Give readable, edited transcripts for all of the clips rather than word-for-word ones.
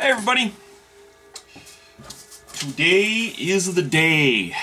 Hey everybody! Today is the day.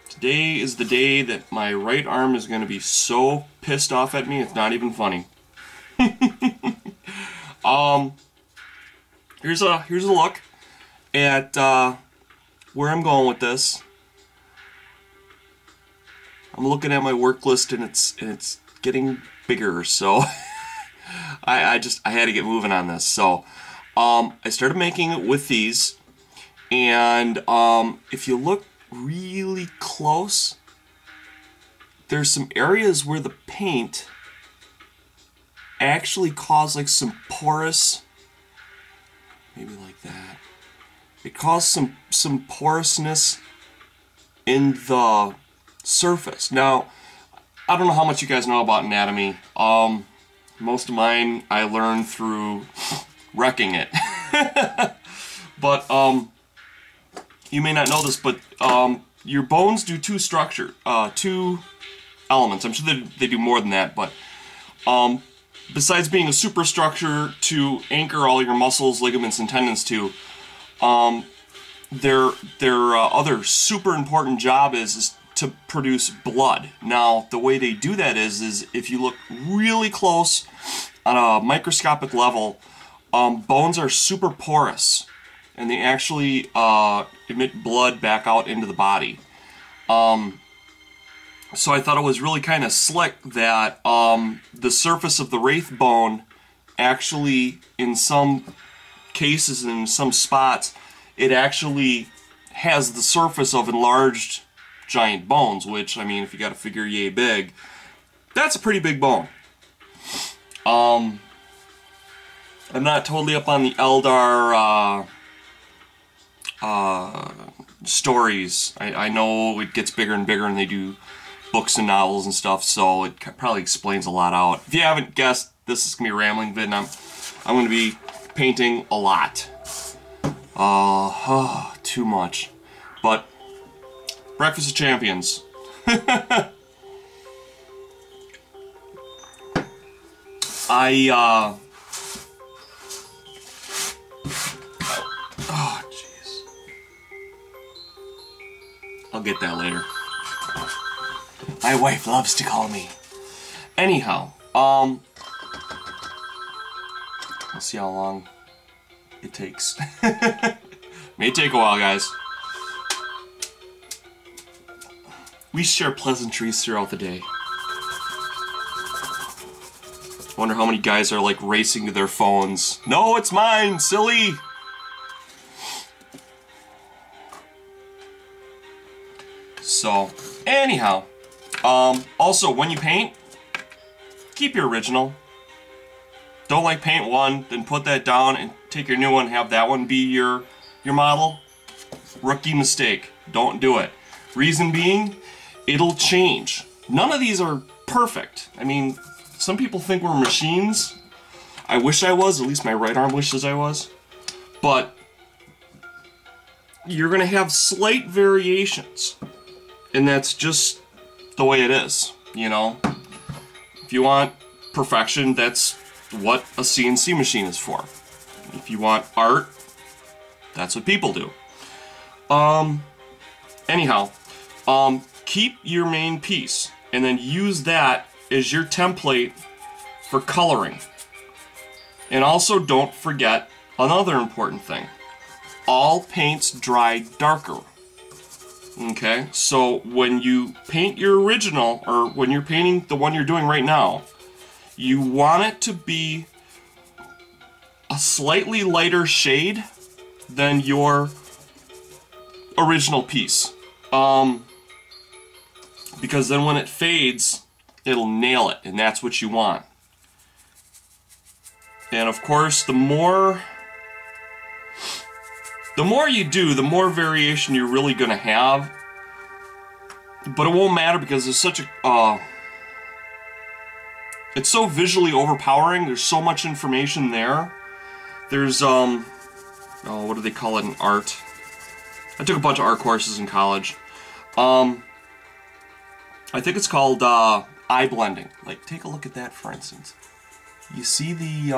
Today is the day that my right arm is going to be so pissed off at me, it's not even funny. Here's a look at where I'm going with this. I'm looking at my work list and it's getting bigger, so I had to get moving on this. So I started making it with these, and if you look really close, there's some areas where the paint actually caused like some porous, maybe like that. It caused some porousness in the surface. Now, I don't know how much you guys know about anatomy. Most of mine I learned through wrecking it. But you may not know this, but your bones do two elements. I'm sure they do more than that, but besides being a superstructure to anchor all your muscles, ligaments, and tendons to, their other super important job is to produce blood. Now, the way they do that is if you look really close on a microscopic level, bones are super porous, and they actually emit blood back out into the body. So I thought it was really kind of slick that the surface of the wraith bone actually, in some cases and in some spots, it actually has the surface of enlarged giant bones, which, I mean, if you got a figure yay big, that's a pretty big bone. I'm not totally up on the Eldar stories. I know it gets bigger and bigger and they do books and novels and stuff, so it probably explains a lot out. If you haven't guessed, this is going to be a rambling vid, and I'm going to be painting a lot. Too much. But Breakfast of Champions. Oh, jeez. I'll get that later. My wife loves to call me. Anyhow, let's see how long it takes. May take a while, guys. We share pleasantries throughout the day. Wonder how many guys are like racing to their phones. No, it's mine, silly! So, anyhow, also when you paint, keep your original. Don't like paint one, then put that down and take your new one, have that one be your model. Rookie mistake. Don't do it. Reason being, it'll change. None of these are perfect. I mean, some people think we're machines. I wish I was, at least my right arm wishes I was. But you're gonna have slight variations. And that's just the way it is, you know? If you want perfection, that's what a CNC machine is for. If you want art, that's what people do. Anyhow, keep your main piece and then use that as your template for coloring. And also don't forget another important thing. All paints dry darker. Okay, so when you paint your original, or when you're painting the one you're doing right now, you want it to be a slightly lighter shade than your original piece. Because then when it fades, it'll nail it, and that's what you want. And of course, the more you do, the more variation you're really going to have. But it won't matter because there's such a... it's so visually overpowering. There's so much information there. There's, oh, what do they call it in art? I took a bunch of art courses in college. I think it's called eye blending. Like, take a look at that, for instance. You see the,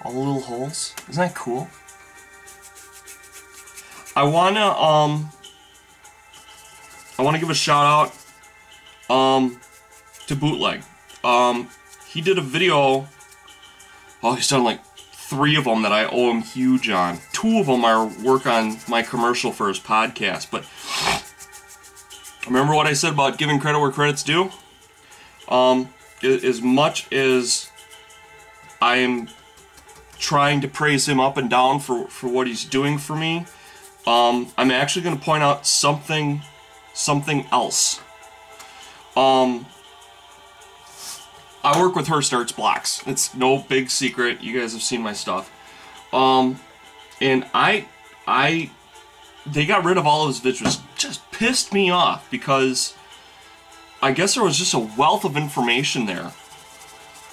All the little holes. Isn't that cool? I wanna give a shout out to Bootleg. He did a video. Oh, he's done like 3 of them that I owe him huge on. 2 of them are work on my commercial for his podcast. But remember what I said about giving credit where credit's due? As much as I am trying to praise him up and down for what he's doing for me, I'm actually going to point out something else. I work with Hearst Arts Blocks. It's no big secret. You guys have seen my stuff. And they got rid of all of his videos. Just pissed me off because I guess there was just a wealth of information there.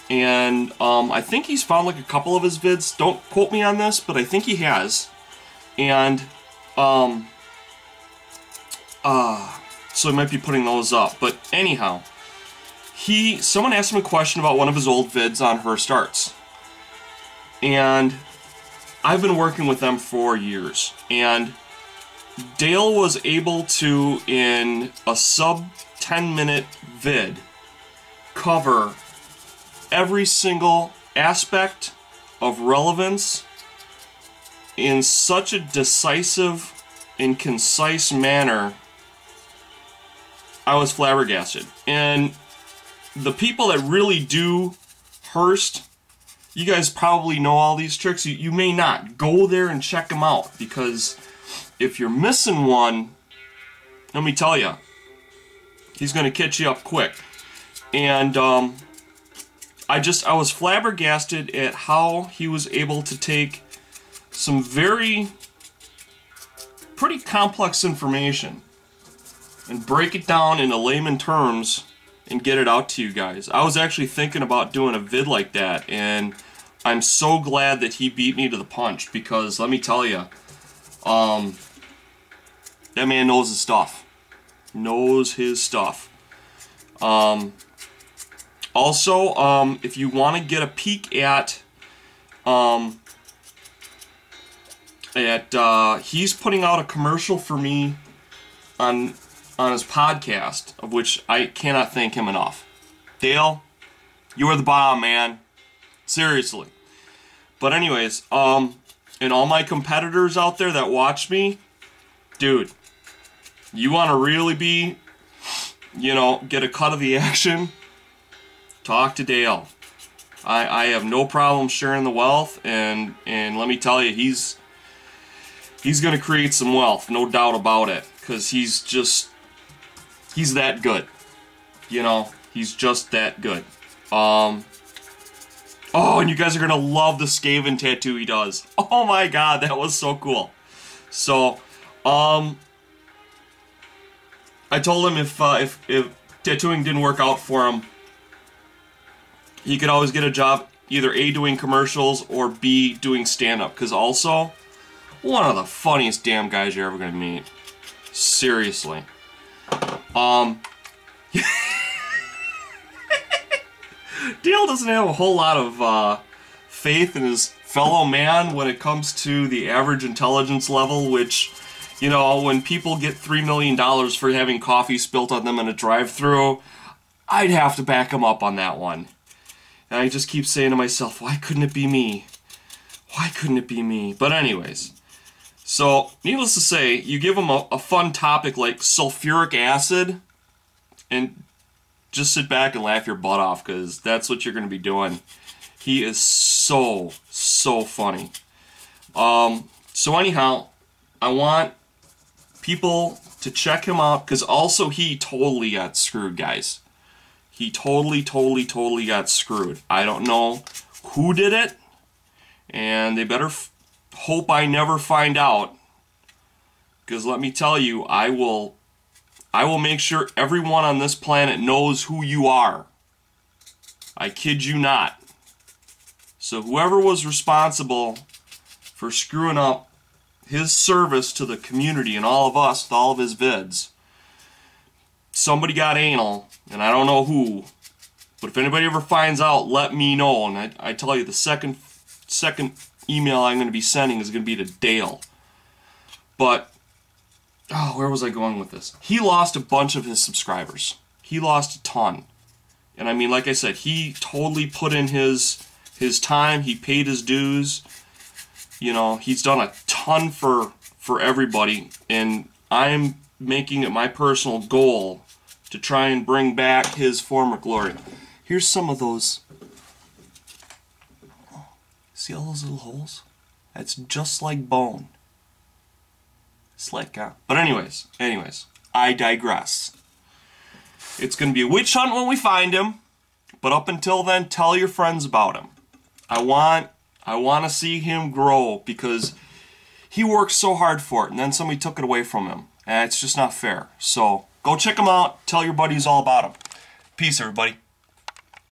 And I think he's found like a couple of his vids. Don't quote me on this, but I think he has. And so I might be putting those up. But anyhow, someone asked him a question about one of his old vids on Hearst Arts. And I've been working with them for years. And Dale was able to, in a sub 10-minute vid, cover every single aspect of relevance in such a decisive and concise manner. I was flabbergasted. And the people that really do Hearst, you guys probably know all these tricks. You may not. Go there and check them out, because if you're missing one, let me tell you, he's going to catch you up quick. And I was flabbergasted at how he was able to take some pretty complex information and break it down into layman terms and get it out to you guys. I was actually thinking about doing a vid like that, and I'm so glad that he beat me to the punch, because let me tell you, that man knows his stuff. Knows his stuff. Also, if you want to get a peek at he's putting out a commercial for me on his podcast, of which I cannot thank him enough. Dale, you are the bomb, man. Seriously. But anyways, and all my competitors out there that watch me, dude, you want to really be, get a cut of the action, talk to Dale. I have no problem sharing the wealth, and let me tell you, he's going to create some wealth, no doubt about it, because he's that good. He's just that good. Oh, and you guys are going to love the Skaven tattoo he does. Oh my god, that was so cool. So, I told him if tattooing didn't work out for him, he could always get a job either A, doing commercials, or B, doing stand-up. Because also, one of the funniest damn guys you're ever going to meet. Seriously. Dale doesn't have a whole lot of faith in his fellow man when it comes to the average intelligence level, which, when people get $3 million for having coffee spilt on them in a drive-thru, I'd have to back him up on that one. And I just keep saying to myself, why couldn't it be me? Why couldn't it be me? But anyways, so needless to say, you give him a fun topic like sulfuric acid, and just sit back and laugh your butt off, because that's what you're going to be doing. He is so funny. So anyhow, I want people to check him out, because also he totally got screwed, guys. He totally got screwed. I don't know who did it, and they better hope I never find out, because let me tell you, I will make sure everyone on this planet knows who you are. I kid you not. So whoever was responsible for screwing up his service to the community and all of us with all of his vids, somebody got anal, and I don't know who, but if anybody ever finds out, let me know. And I tell you, the second second email I'm going to be sending is going to be to Dale. But, oh, where was I going with this? He lost a bunch of his subscribers. He lost a ton. And I mean, like I said, he totally put in his time. He paid his dues. You know, he's done a ton for everybody. And I'm making it my personal goal to try and bring back his former glory. Here's some of those. See all those little holes? That's just like bone. Slick, huh? But anyways, I digress. It's going to be a witch hunt when we find him, but up until then, tell your friends about him. I want to see him grow because he worked so hard for it, and then somebody took it away from him, and it's just not fair. So go check him out. Tell your buddies all about him. Peace, everybody.